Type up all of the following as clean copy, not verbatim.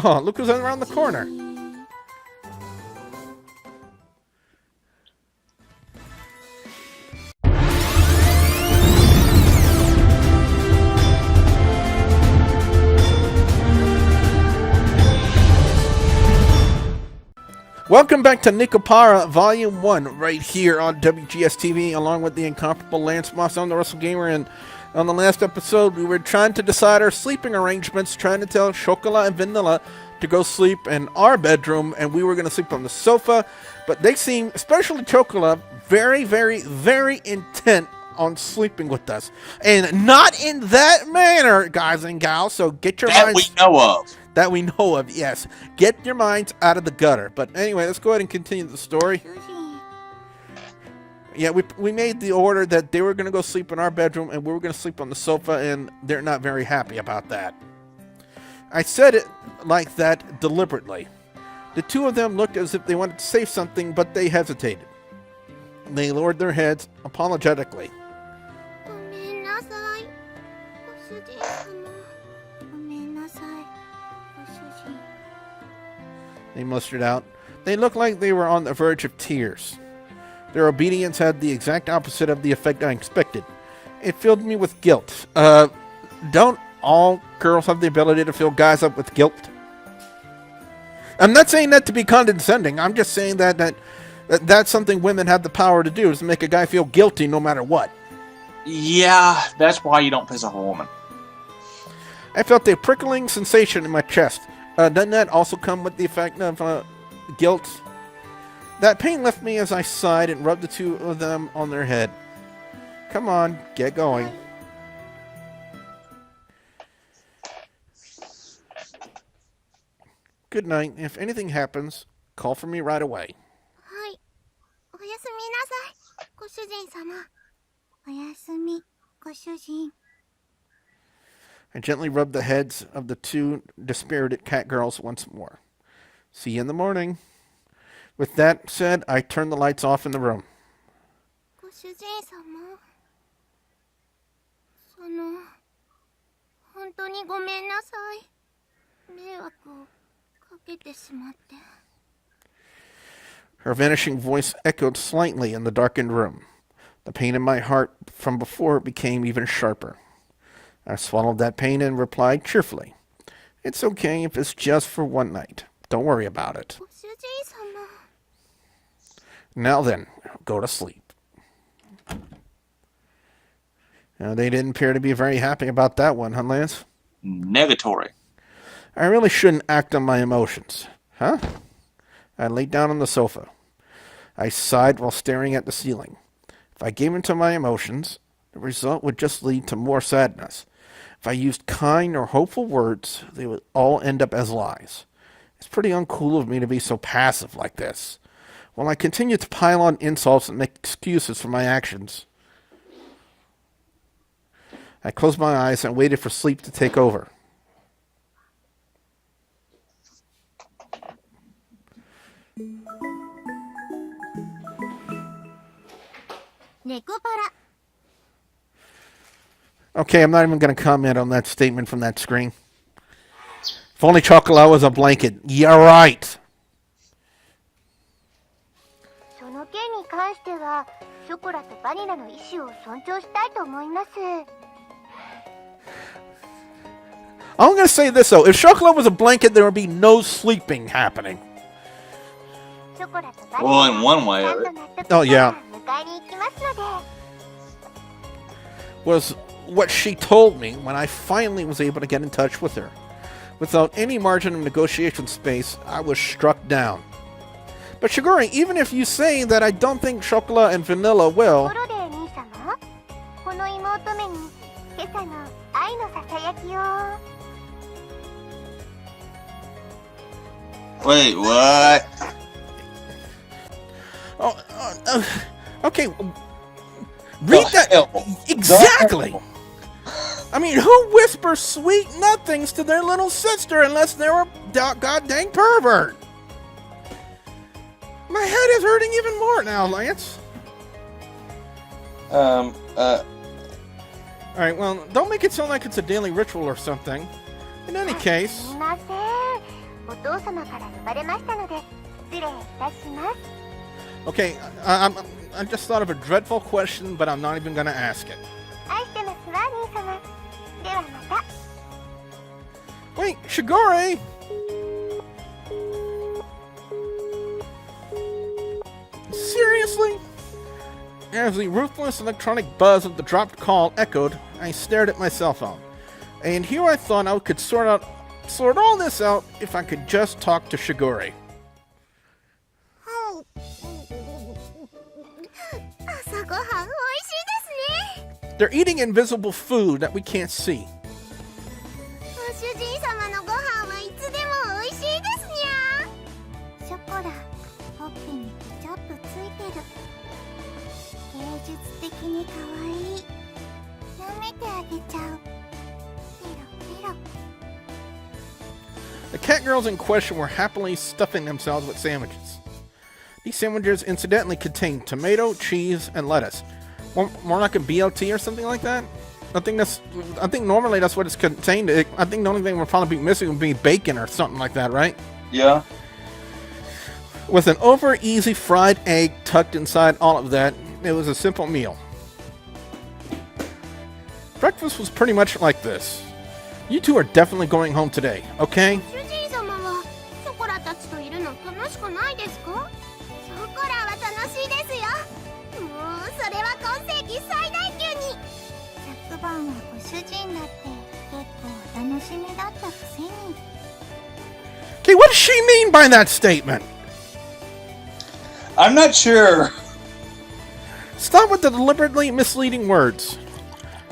Oh, look who's around the corner. Welcome back to Nekopara Volume 1, right here on WGS-TV, along with the incomparable Lance Moss on the Wrestlegamer. And on the last episode, we were trying to decide our sleeping arrangements, trying to tell Chocola and Vanilla to go sleep in our bedroom, and we were going to sleep on the sofa. But they seem, especially Chocola, very, very, very intent on sleeping with us. And not in that manner, guys and gals, so get your minds... That we know of, yes. Get your minds out of the gutter. But anyway, let's go ahead and continue the story. Yeah, we made the order that they were going to go sleep in our bedroom and we were going to sleep on the sofa, and they're not very happy about that. I said it like that deliberately. The two of them looked as if they wanted to say something, but they hesitated. They lowered their heads apologetically. They mustered out. They looked like they were on the verge of tears. Their obedience had the exact opposite of the effect I expected. It filled me with guilt. Don't all girls have the ability to fill guys up with guilt? I'm not saying that to be condescending. I'm just saying that's something women have the power to do, is to make a guy feel guilty no matter what. Yeah, that's why you don't piss off a woman. I felt a prickling sensation in my chest. Doesn't that also come with the effect of guilt? That pain left me as I sighed and rubbed the two of them on their head. Come on, get going. Good night. If anything happens, call for me right away. I gently rubbed the heads of the two dispirited catgirls once more. See you in the morning. With that said, I turned the lights off in the room. Her vanishing voice echoed slightly in the darkened room. The pain in my heart from before became even sharper. I swallowed that pain and replied cheerfully, "It's okay if it's just for one night. Don't worry about it. Now then, go to sleep." Now, they didn't appear to be very happy about that one, huh, Lance? Negatory. I really shouldn't act on my emotions. Huh? I laid down on the sofa. I sighed while staring at the ceiling. If I gave in to my emotions, the result would just lead to more sadness. If I used kind or hopeful words, they would all end up as lies. It's pretty uncool of me to be so passive like this. While I continued to pile on insults and make excuses for my actions, I closed my eyes and waited for sleep to take over. Nekopara. Okay, I'm not even going to comment on that statement from that screen. If only Chocola was a blanket. Yeah, right. I'm going to say this, though. If Chocola was a blanket, there would be no sleeping happening. Well, in one way of it. Oh, yeah. Was what she told me when I finally was able to get in touch with her. Without any margin of negotiation space, I was struck down. But Shiguri, even if you say that I don't think Chocola and Vanilla will... Wait, what? Okay. Read that. Exactly. I mean, who whispers sweet nothings to their little sister unless they're a goddamn pervert? My head is hurting even more now, Lance. Alright, well, don't make it sound like it's a daily ritual or something. In any case... Okay, I just thought of a dreadful question, but I'm not even gonna ask it. Wait, Shigure! Seriously? As the ruthless electronic buzz of the dropped call echoed, I stared at my cell phone. And here I thought I could sort all this out if I could just talk to Shigure. They're eating invisible food that we can't see. The catgirls in question were happily stuffing themselves with sandwiches. These sandwiches incidentally contained tomato, cheese, and lettuce. More like a BLT or something like that? I think normally that's what it's contained. I think the only thing we'll probably be missing would be bacon or something like that, right? Yeah. With an over-easy fried egg tucked inside all of that, it was a simple meal. Breakfast was pretty much like this. You two are definitely going home today, okay? Okay, what does she mean by that statement? I'm not sure. Stop with the deliberately misleading words.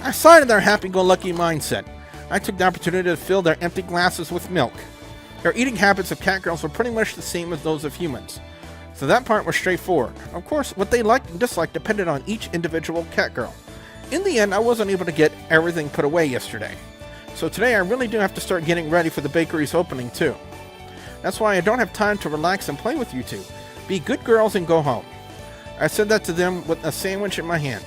I cited their happy-go-lucky mindset. I took the opportunity to fill their empty glasses with milk. Their eating habits of catgirls were pretty much the same as those of humans, so that part was straightforward. Of course, what they liked and disliked depended on each individual catgirl. In the end, I wasn't able to get everything put away yesterday, so today I really do have to start getting ready for the bakery's opening too. That's why I don't have time to relax and play with you two. Be good girls and go home. I said that to them with a sandwich in my hand.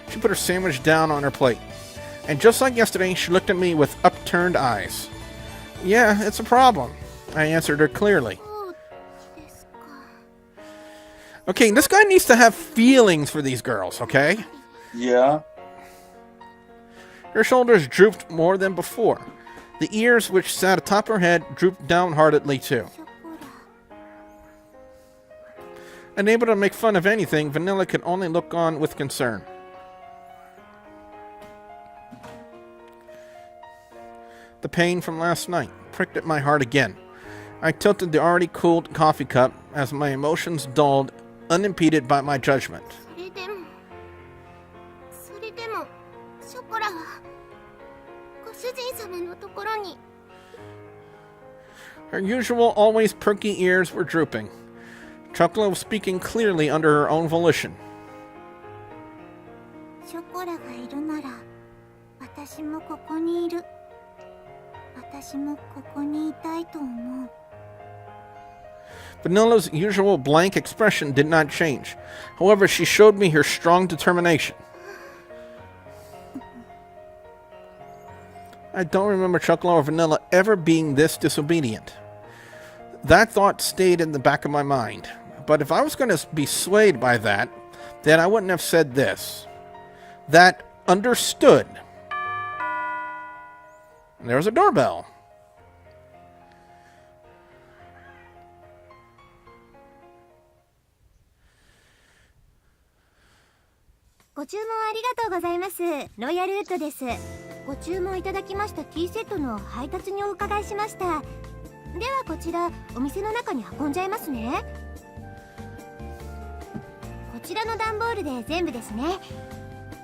She put her sandwich down on her plate. And just like yesterday, she looked at me with upturned eyes. Yeah, it's a problem. I answered her clearly. Okay, this guy needs to have feelings for these girls, okay? Yeah. Her shoulders drooped more than before. The ears, which sat atop her head, drooped downheartedly too. Unable to make fun of anything, Vanilla could only look on with concern. The pain from last night pricked at my heart again. I tilted the already cooled coffee cup as my emotions dulled, unimpeded by my judgment. Her usual, always perky ears were drooping. Chocola was speaking clearly under her own volition. Vanilla's usual blank expression did not change. However, she showed me her strong determination. I don't remember Chocola or Vanilla ever being this disobedient. That thought stayed in the back of my mind. But if I was going to be swayed by that, then I wouldn't have said this. That understood. And there was a doorbell.ご注文ありがとうございます。ロイヤルウッドです。ご注文いただきましたティーセットの配達にお伺いしました。ではこちらお店の中に運んじゃいますね。こちらの段ボールで全部ですね。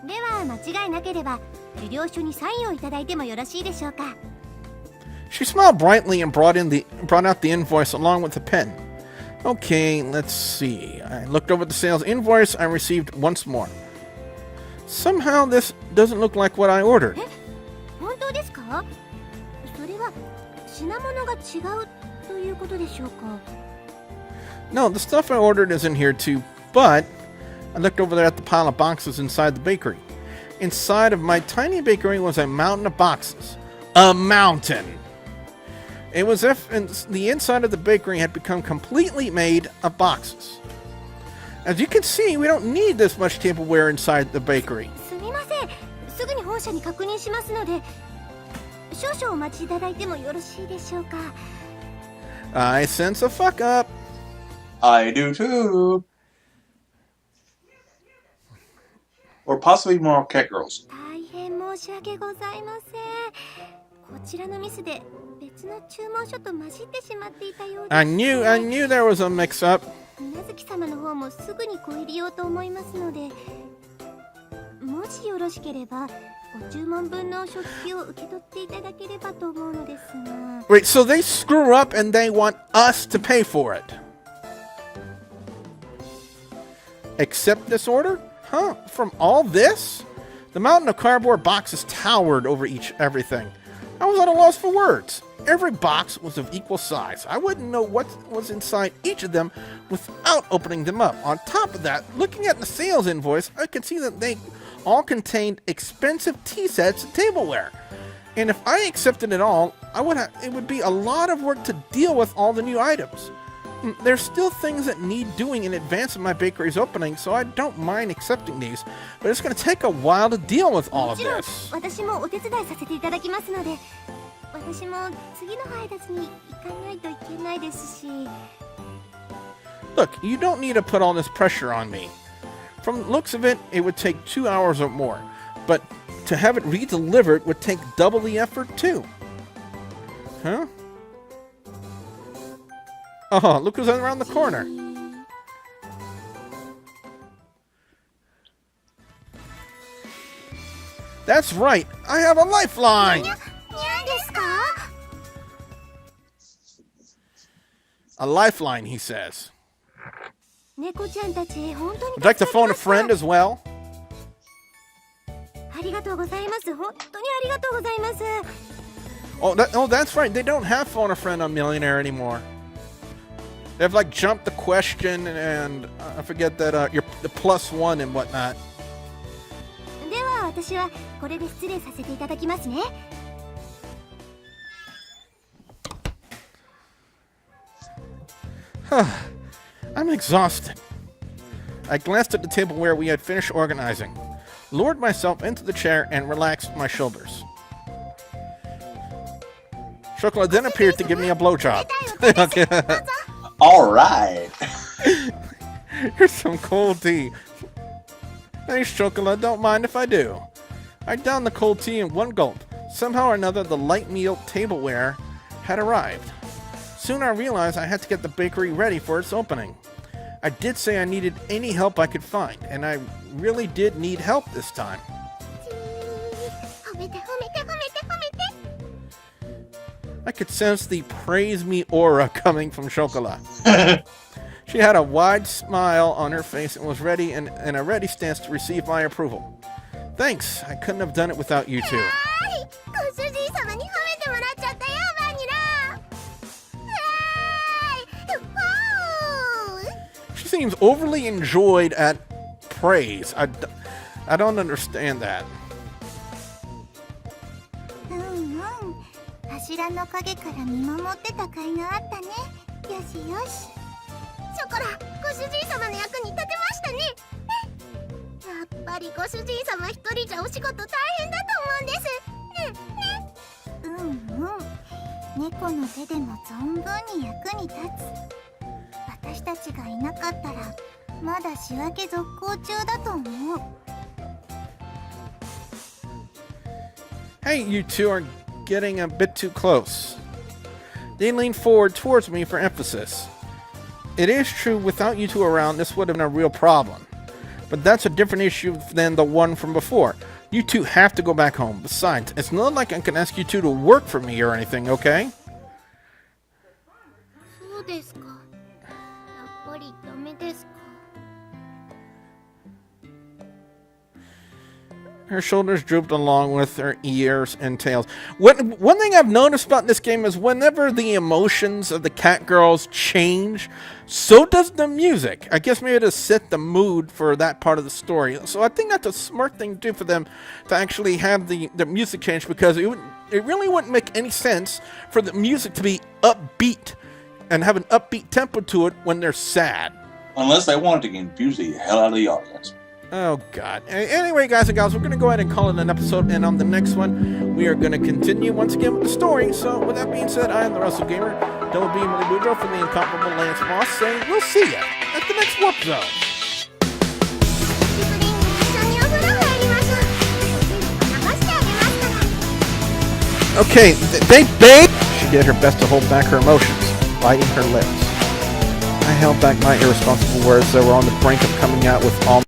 では間違いなければ受領書にサインをいただいてもよろしいでしょうか。She smiled brightly and brought out the invoice along with the pen. Okay, let's see. I looked over the sales invoice I received once more. Somehow this doesn't look like what I ordered. 本当ですか？それは品物が違うということでしょうか？ No, the stuff I ordered is in here too, but I looked over there at the pile of boxes inside the bakery. Inside of my tiny bakery was a mountain of boxes. A mountain! It was as if the inside of the bakery had become completely made of boxes. As you can see, we don't need this much tableware inside the bakery. すみません。すぐに本社に確認しますので、少々お待ちいただいてもよろしいでしょうか。I sense a fuck up. I do too. Or possibly more catgirls. 大変申し訳ございません。こちらのミスで別の注文書と混じってしまっていたようです。I knew there was a mix-up. 水無月様の方もすぐにご入りようと思いますので、もしよろしければご注文分の食器を受け取っていただければと思うのですが。Wait, so they screw up and they want us to pay for it? Accept this order? Huh? From all this? The mountain of cardboard boxes towered over everything. I was at a loss for words. Every box was of equal size. I wouldn't know what was inside each of them without opening them up. On top of that, looking at the sales invoice, I could see that they all contained expensive tea sets and tableware. And if I accepted it all, it would be a lot of work to deal with all the new items. There's still things that need doing in advance of my bakery's opening, so I don't mind accepting these, but it's going to take a while to deal with all of this. 私もお手伝いさせていただきますので、私も次の配達に行かないといけないですし。Look, you don't need to put all this pressure on me. From the looks of it, it would take 2 hours or more, but to have it re-delivered would take double the effort too. Huh? Oh, look who's around the corner. That's right, I have a lifeline! 何ですか? A lifeline, he says. 猫ちゃんたち本当に Would you like to phone a friend as well? ありがとうございます。本当にありがとうございます。Oh, that's right. They don't have phone a friend on Millionaire anymore. They've like jumped the question and I forget that the +1 and whatnot. では私はこれで失礼させていただきますね。I'm exhausted. I glanced at the table where we had finished organizing, lowered myself into the chair, and relaxed my shoulders. Chocola then appeared to give me a blowjob. Okay. All right. Here's some cold tea. Thanks, Chocola. Don't mind if I do. I downed the cold tea in one gulp. Somehow or another, the light meal tableware had arrived. Soon I realized I had to get the bakery ready for its opening. I did say I needed any help I could find, and I really did need help this time. I could sense the praise me aura coming from Chocola. She had a wide smile on her face and was ready and in a ready stance to receive my approval. Thanks, I couldn't have done it without you two. She seems overly enjoyed at praise. I don't understand that. 柱の陰から見守ってた甲斐があったね。よしよし。ショコラ、ご主人様の役に立てましたね。やっぱりご主人様一人じゃお仕事大変だと思うんです。猫の手でも存分に役に立つ。私たちがいなかったらまだ仕分け続行中だと思う。Hey, you two are getting a bit too close. They leaned forward towards me for emphasis. It is true, without you two around, this would have been a real problem. But that's a different issue than the one from before. You two have to go back home. Besides, it's not like I can ask you two to work for me or anything, okay? そうですか。やっぱりダメですか。Her shoulders drooped along with her ears and tails. One thing I've noticed about this game is whenever the emotions of the catgirls change, so does the music. I guess maybe to set the mood for that part of the story. So I think that's a smart thing to do for them to actually have the music change, because it really wouldn't make any sense for the music to be upbeat and have an upbeat tempo to it when they're sad. Unless they wanted to confuse the hell out of the audience. Oh, God. Anyway, guys and gals, we're going to go ahead and call it an episode, and on the next one, we are going to continue once again with the story. So, with that being said, I am the WrestleGamer, Double B Emily Boudreaux from the incomparable Lance Moss, saying we'll see you at the next Warp Zone. Okay, they begged. She did her best to hold back her emotions, biting her lips. I held back my irresponsible words that were on the brink of coming out with all